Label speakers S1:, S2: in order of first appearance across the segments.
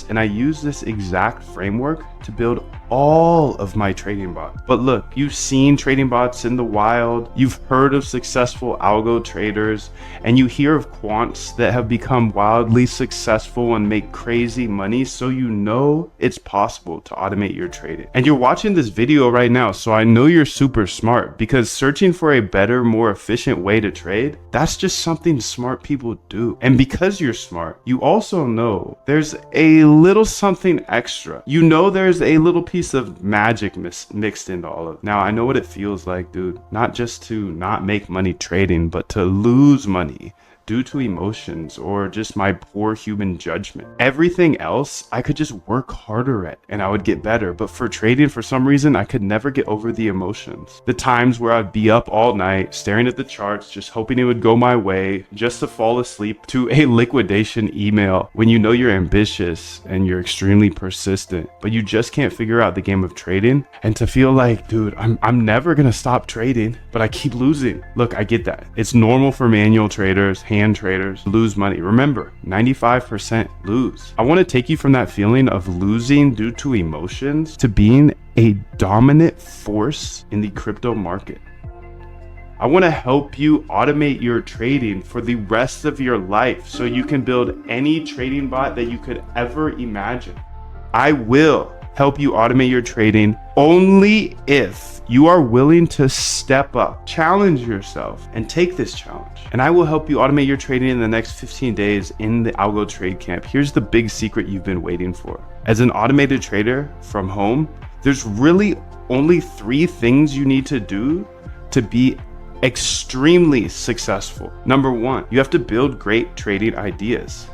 S1: And I use this exact framework to build all of my trading bots. But look, you've seen trading bots in the wild, you've heard of successful algo traders, and you hear of quants that have become wildly successful and make crazy money, so you know it's possible to automate your trading. And you're watching this video right now, so I know you're super smart, because searching for a better, more efficient way to trade, that's just something smart people do. And because you're smart, you also know there's a little something extra. You know there's a little piece of magic mixed into all of it. Now, I know what it feels like, dude. Not just to not make money trading, but to lose money due to emotions or just my poor human judgment. Everything else I could just work harder at and I would get better, but for trading, for some reason, I could never get over the emotions. The times where I'd be up all night staring at the charts, just hoping it would go my way, just to fall asleep to a liquidation email when you know you're ambitious and you're extremely persistent, but you just can't figure out the game of trading, and to feel like, dude, I'm never gonna stop trading, but I keep losing. Look, I get that. It's normal for manual traders, hand traders, lose money. Remember, 95% lose. I want to take you from that feeling of losing due to emotions to being a dominant force in the crypto market. I want to help you automate your trading for the rest of your life so you can build any trading bot that you could ever imagine. I will help you automate your trading only if you are willing to step up, challenge yourself, and take this challenge. And I will help you automate your trading in the next 15 days in the Algo Trade Camp. Here's the big secret you've been waiting for. As an automated trader from home, there's really only 3 things you need to do to be extremely successful. Number 1, you have to build great trading ideas.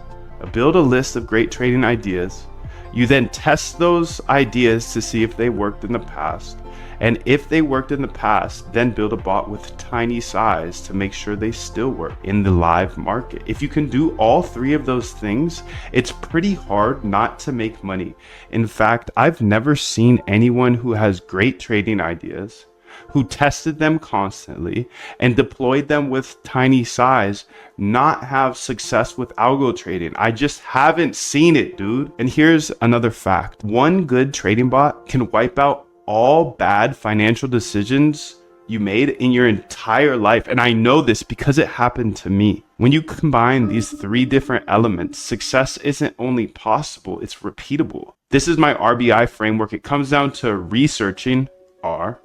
S1: Build a list of great trading ideas. You then test those ideas to see if they worked in the past. And if they worked in the past, then build a bot with tiny size to make sure they still work in the live market. If you can do all 3 of those things, it's pretty hard not to make money. In fact, I've never seen anyone who has great trading ideas, who tested them constantly and deployed them with tiny size, not have success with algo trading. I just haven't seen it, dude. And here's another fact. One good trading bot can wipe out all bad financial decisions you made in your entire life. And I know this because it happened to me. When you combine these 3 different elements, success isn't only possible, it's repeatable. This is my RBI framework. It comes down to researching, R,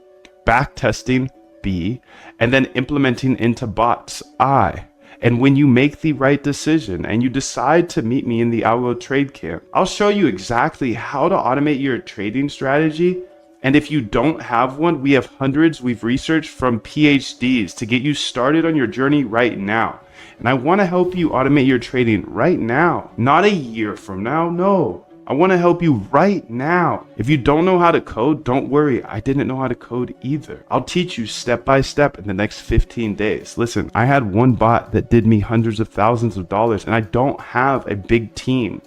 S1: backtesting, B, and then implementing into bots, I. And when you make the right decision and you decide to meet me in the Algo Trade Camp, I'll show you exactly how to automate your trading strategy. And if you don't have one, we have hundreds we've researched from PhDs to get you started on your journey right now. And I want to help you automate your trading right now, not a year from now, no. I want to help you right now. If you don't know how to code, don't worry. I didn't know how to code either. I'll teach you step by step in the next 15 days. Listen, I had one bot that did me hundreds of thousands of dollars, and I don't have a big team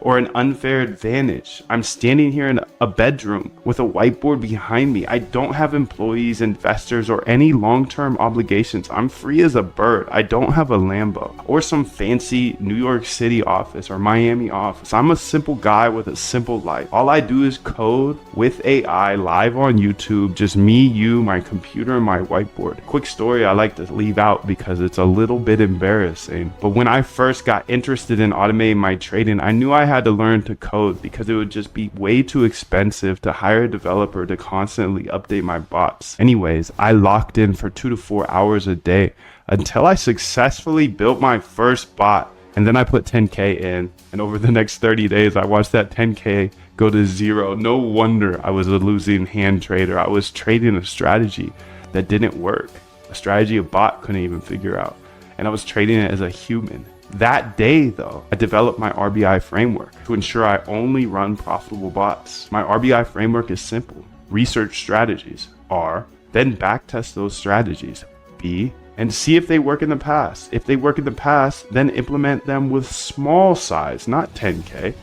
S1: or an unfair advantage. I'm standing here in a bedroom with a whiteboard behind me. I don't have employees, investors, or any long-term obligations. I'm free as a bird. I don't have a Lambo or some fancy New York City office or Miami office. I'm a simple guy with a simple life. All I do is code with AI live on YouTube, just me, you, my computer, and my whiteboard. Quick story I like to leave out because it's a little bit embarrassing. But when I first got interested in automating my trading, I knew I had to learn to code because it would just be way too expensive to hire a developer to constantly update my bots. Anyways, I locked in for 2 to 4 hours a day until I successfully built my first bot. And then I put 10K in, and over the next 30 days, I watched that 10K go to 0. No wonder I was a losing hand trader. I was trading a strategy that didn't work, a strategy a bot couldn't even figure out. And I was trading it as a human. That day, though, I developed my RBI framework to ensure I only run profitable bots. My RBI framework is simple. Research strategies, R, then backtest those strategies, B, and see if they work in the past. If they work in the past, then implement them with small size, not 10K.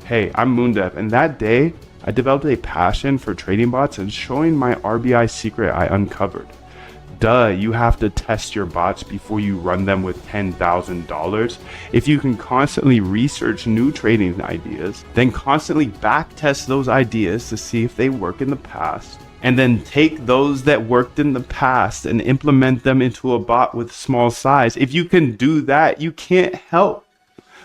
S1: Hey, I'm Moondev, and that day, I developed a passion for trading bots and showing my RBI secret I uncovered. Duh, you have to test your bots before you run them with $10,000. If you can constantly research new trading ideas, then constantly back test those ideas to see if they work in the past, and then take those that worked in the past and implement them into a bot with small size. If you can do that, you can't help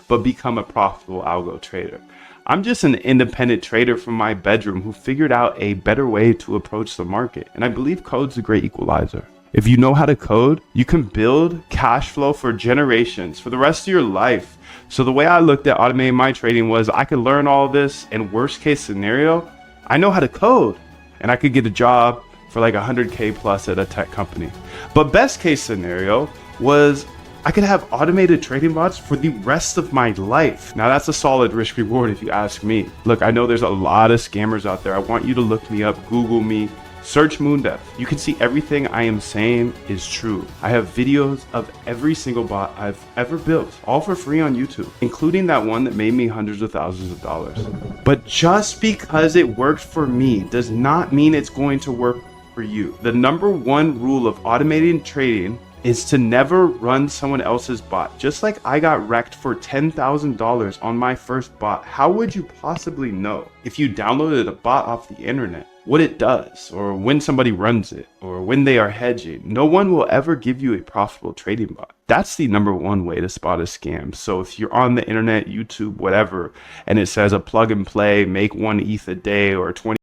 S1: but become a profitable algo trader. I'm just an independent trader from my bedroom who figured out a better way to approach the market, and I believe code's a great equalizer. If you know how to code, you can build cash flow for generations, for the rest of your life. So the way I looked at automating my trading was I could learn all this, and worst case scenario, I know how to code and I could get a job for like 100K plus at a tech company. But best case scenario was I could have automated trading bots for the rest of my life. Now that's a solid risk reward if you ask me. Look, I know there's a lot of scammers out there. I want you to look me up, Google me, search Moondev. You can see everything I am saying is true. I have videos of every single bot I've ever built, all for free on YouTube, including that one that made me hundreds of thousands of dollars. But just because it worked for me does not mean it's going to work for you. The number one rule of automating trading is to never run someone else's bot. Just like I got wrecked for $10,000 on my first bot, how would you possibly know if you downloaded a bot off the internet what it does, or when somebody runs it, or when they are hedging? No one will ever give you a profitable trading bot. That's the number one way to spot a scam. So if you're on the internet, YouTube, whatever, and it says a plug and play, make 1 ETH a day or 20